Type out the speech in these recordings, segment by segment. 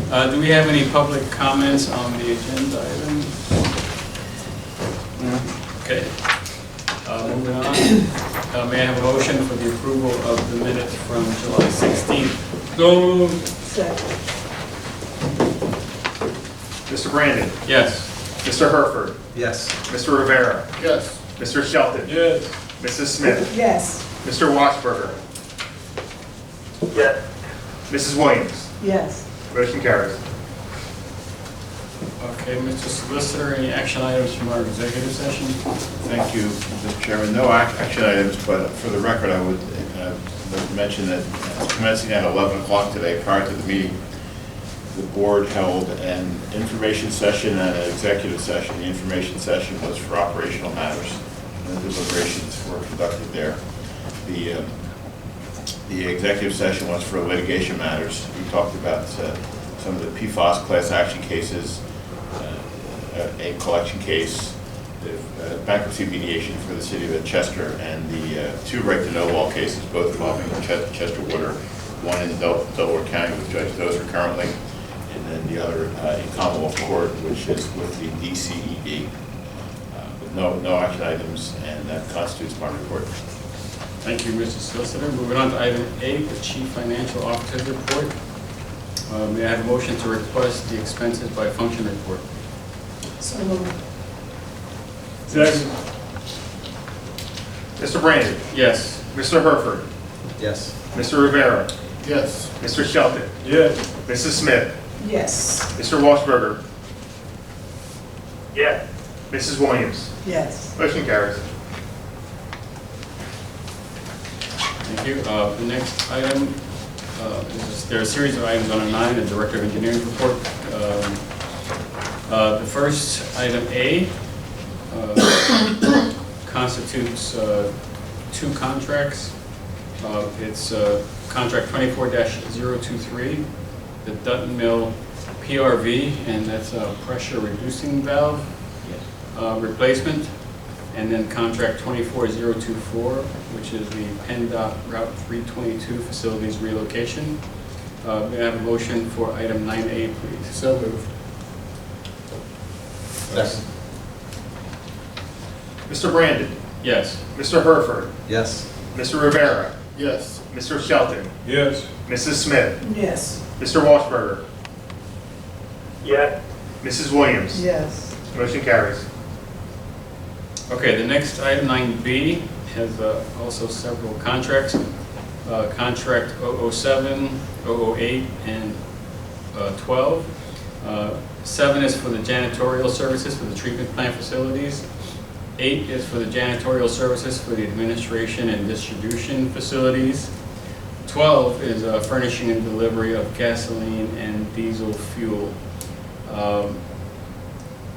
Do we have any public comments on the agenda item? Okay. Moving on. May I have a motion for the approval of the minutes from July 16th? So Second. Mr. Brandon. Yes. Mr. Herford. Yes. Mr. Rivera. yes. Mr. Shelton. Yes. Mrs. Smith. Yes. Mr. Washburger. yes, Mrs. Williams. Yes. Motion carries. Okay, Mr. Solicitor, any action items from our executive session? Thank you, Mr. Chairman. No action items, but for the record, I would mention that commencing at 11 o'clock today, prior to the meeting, the board held an information session and an executive session. The information session was for operational matters, and the deliberations were conducted there. The executive session was for litigation matters. We talked about some of the PFAS class action cases, a collection case, the bankruptcy mediation for the city of Chester, and the two right to know law cases, both involving Chester Water, one in Delaware County with Judge Dozer currently, and then the other in Commonwealth Court, which is with the DCED. With no action items, and that constitutes my report. Thank you, Mr. Solicitor. Moving on to item 8, the Chief Financial Officer's report. May I have a motion to request the expenses by function report? So moved. Second. Mr. Brandon. Yes. Mr. Herford. Yes. Mr. Rivera. Yes. Mr. Shelton. Yes. Mrs. Smith. Yes. Mr. Washburger. yes, Mrs. Williams. Yes. Motion carries. Thank you. The next item, there are a series of items on a 9, the Director of Engineering report. The first, item A, constitutes 2 contracts. It's contract 24-023, the Dutton Mill PRV, and that's a pressure reducing valve replacement. And then contract 24024, which is the PennDOT Route 322 facilities relocation. May I have a motion for item 9A, please? So moved. Second. Mr. Brandon. Yes. Mr. Herford. Yes. Mr. Rivera. Yes. Mr. Shelton. Yes. Mrs. Smith. Yes. Mr. Washburger. yes, Mrs. Williams. Yes. Motion carries. Okay, the next item, 9B, has also several contracts. Contract 007, 008, and 12. 7 is for the janitorial services for the treatment plant facilities. 8 is for the janitorial services for the administration and distribution facilities. 12 is furnishing and delivery of gasoline and diesel fuel.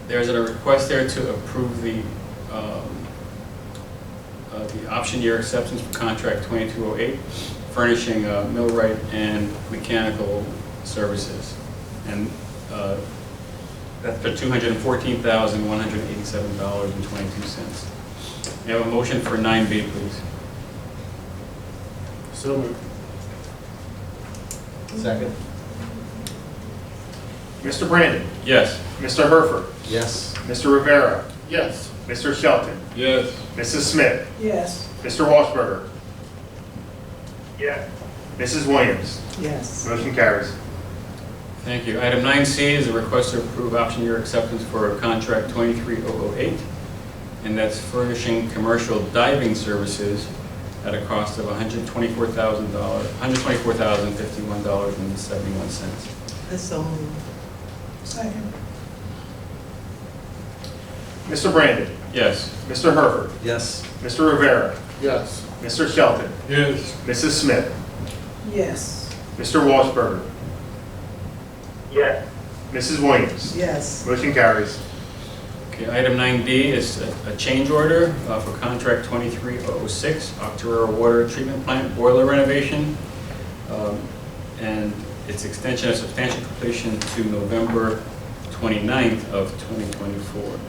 There's a request there to approve the option year acceptance for contract 2208, furnishing millwright and mechanical services. And that's for $214,187.22. May I have a motion for 9B, please? So moved. Second. Mr. Brandon. Yes. Mr. Herford. Yes. Mr. Rivera. Yes. Mr. Shelton. Yes. Mrs. Smith. Yes. Mr. Washburger. yes, Mrs. Williams. Yes. Motion carries. Thank you. Item 9C is a request to approve option year acceptance for contract 23008, and that's furnishing commercial diving services at a cost of $124,051.71. That's so moved. Second. Mr. Brandon. Yes. Mr. Herford. Yes. Mr. Rivera. Yes. Mr. Shelton. Yes. Mrs. Smith. Yes. Mr. Washburger. yes, Mrs. Williams. Yes. Motion carries. Okay, item 9D is a change order for contract 23006, Octorara Water Treatment Plant boiler renovation, and its extension of substantial completion to November 29th of 2024.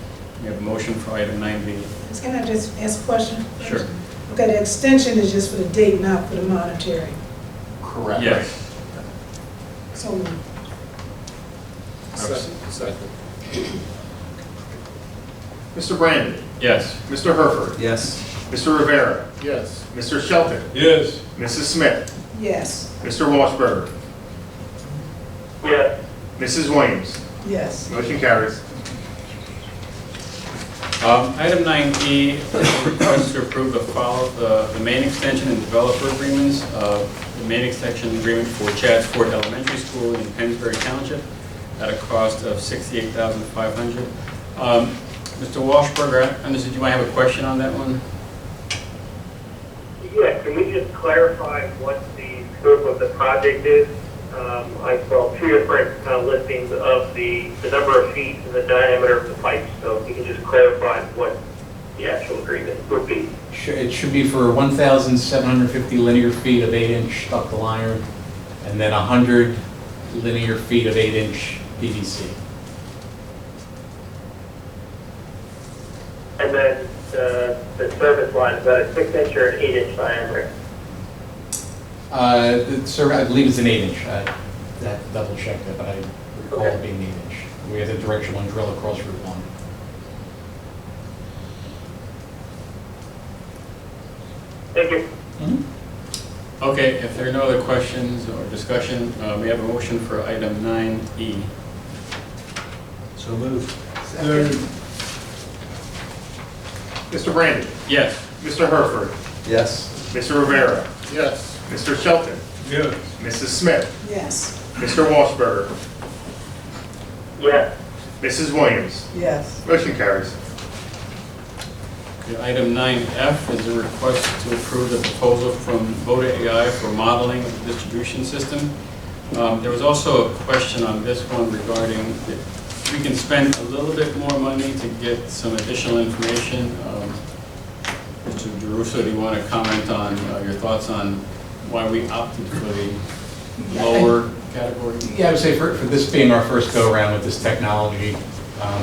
We have a motion for item 9B. Can I just ask a question? Sure. Okay, the extension is just for the date, not for the monetary. Correct. Yes. So moved. Second. Mr. Brandon. Yes. Mr. Herford. Yes. Mr. Rivera. Yes. Mr. Shelton. Yes. Mrs. Smith. Yes. Mr. Washburger. Yes. Mrs. Williams. Yes. Motion carries. Item 9E is a request to approve the main extension and developer agreements. The main extension agreement for Chad's Ford Elementary School in Pennsbury Township at a cost of $68,500. Mr. Washburger, I understand you might have a question on that one? Yeah, can we just clarify what the scope of the project is? I saw two different listings of the number of feet and the diameter of the pipes, so if you can just clarify what the actual agreement would be. It should be for 1,750 linear feet of 8-inch ductile iron, and then 100 linear feet of 8-inch PVC. And then the service line, is that a 6-inch or an 8-inch diameter? I believe it's an 8-inch. I have to double check that, but I recall it being 8-inch. We have the directional drill across Route 1. Thank you. Okay, if there are no other questions or discussion, we have a motion for item 9E. So moved. Second. Mr. Brandon. Yes. Mr. Herford. Yes. Mr. Rivera. Yes. Mr. Shelton. Yes. Mrs. Smith. Yes. Mr. Washburger. Yes. Mrs. Williams. Yes. Motion carries. Okay, item 9F is a request to approve the proposal from Voda AI for modeling of the distribution system. There was also a question on this one regarding if we can spend a little bit more money to get some additional information. Mr. DeRusso, do you want to comment on your thoughts on why we opted for the lower category? Yeah, I would say for this being our first go-around with this technology,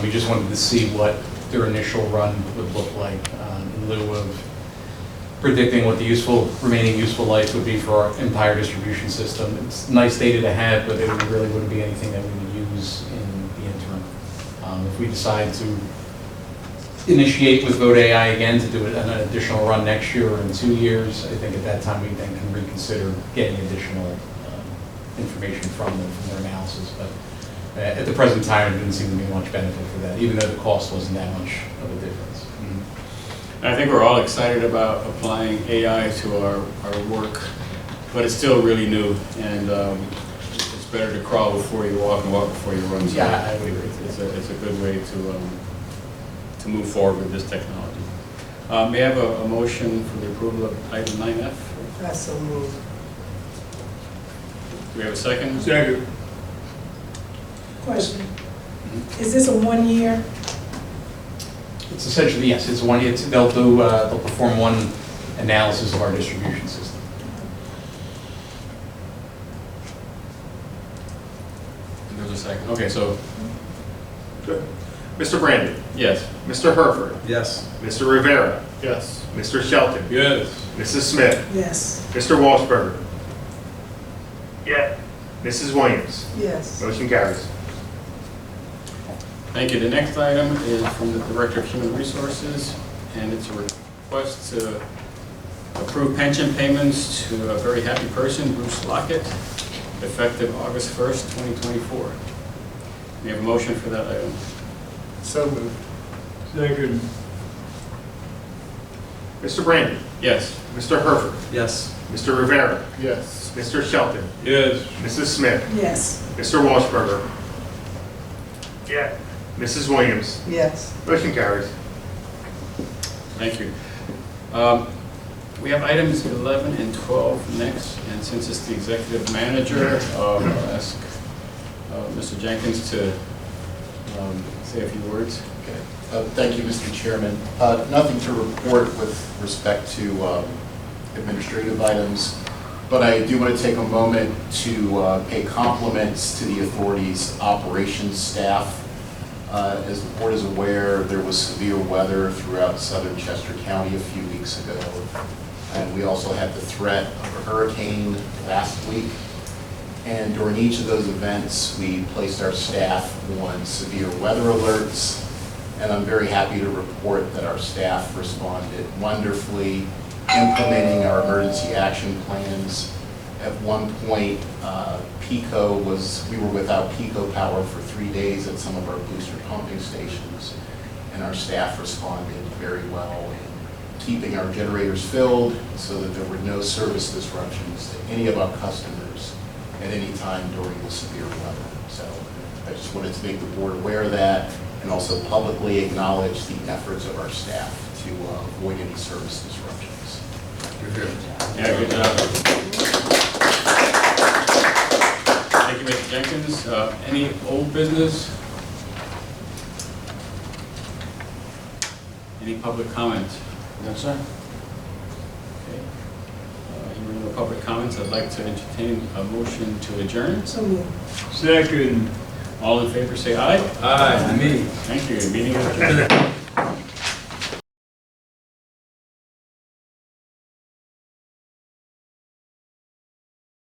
we just wanted to see what their initial run would look like in lieu of predicting what the remaining useful life would be for our entire distribution system. It's nice data to have, but it really wouldn't be anything that we would use in the interim. If we decide to initiate with Vote AI again to do an additional run next year or in 2 years, I think at that time we then can reconsider getting additional information from them, from their analysis. But at the present time, there didn't seem to be much benefit for that, even though the cost wasn't that much of a difference. I think we're all excited about applying AI to our work, but it's still really new, and it's better to crawl before you walk and walk before you run. So Yeah, I would agree. It's a good way to move forward with this technology. May I have a motion for the approval of item 9F? I so moved. Do we have a second? Second. Question. Is this a 1 year? It's essentially, yes, they'll perform one analysis of our distribution system. There's a second. Okay, so, Good. Mr. Brandon. yes. Mr. Herford. Yes. Mr. Rivera. Yes. Mr. Shelton. Yes. Mrs. Smith. Yes. Mr. Washburger. Yes. Mrs. Williams. Yes. Motion carries. Thank you. The next item is from the Director of Human Resources, and it's a request to approve pension payments to a very happy person, Bruce Lockett, effective August 1st, 2024. We have a motion for that item. So moved. Second. Mr. Brandon. Yes. Mr. Herford. Yes. Mr. Rivera. Yes. Mr. Shelton. Yes. Mrs. Smith. Yes. Mr. Washburger. Yes. Mrs. Williams. Yes. Motion carries. Thank you. We have items 11 and 12 next, and since it's the executive manager, I'll ask Mr. Jenkins to say a few words. Okay. Thank you, Mr. Chairman. Nothing to report with respect to administrative items, but I do want to take a moment to pay compliments to the authority's operations staff. As the board is aware, there was severe weather throughout southern Chester County a few weeks ago, and we also had the threat of a hurricane last week. And during each of those events, we placed our staff on severe weather alerts. And I'm very happy to report that our staff responded wonderfully, implementing our emergency action plans. At one point, we were without Pico power for 3 days at some of our booster pumping stations. And our staff responded very well in keeping our generators filled so that there were no service disruptions to any of our customers at any time during the severe weather. So I just wanted to make the board aware of that and also publicly acknowledge the efforts of our staff to avoid any service disruptions. Yeah, good job. Thank you, Mr. Jenkins. Any old business? Any public comments? No, sir. Okay. Hearing no public comments, I'd like to entertain a motion to adjourn. So moved. Second. All in favor, say aye. Aye. Me. Thank you. Meeting is adjourned.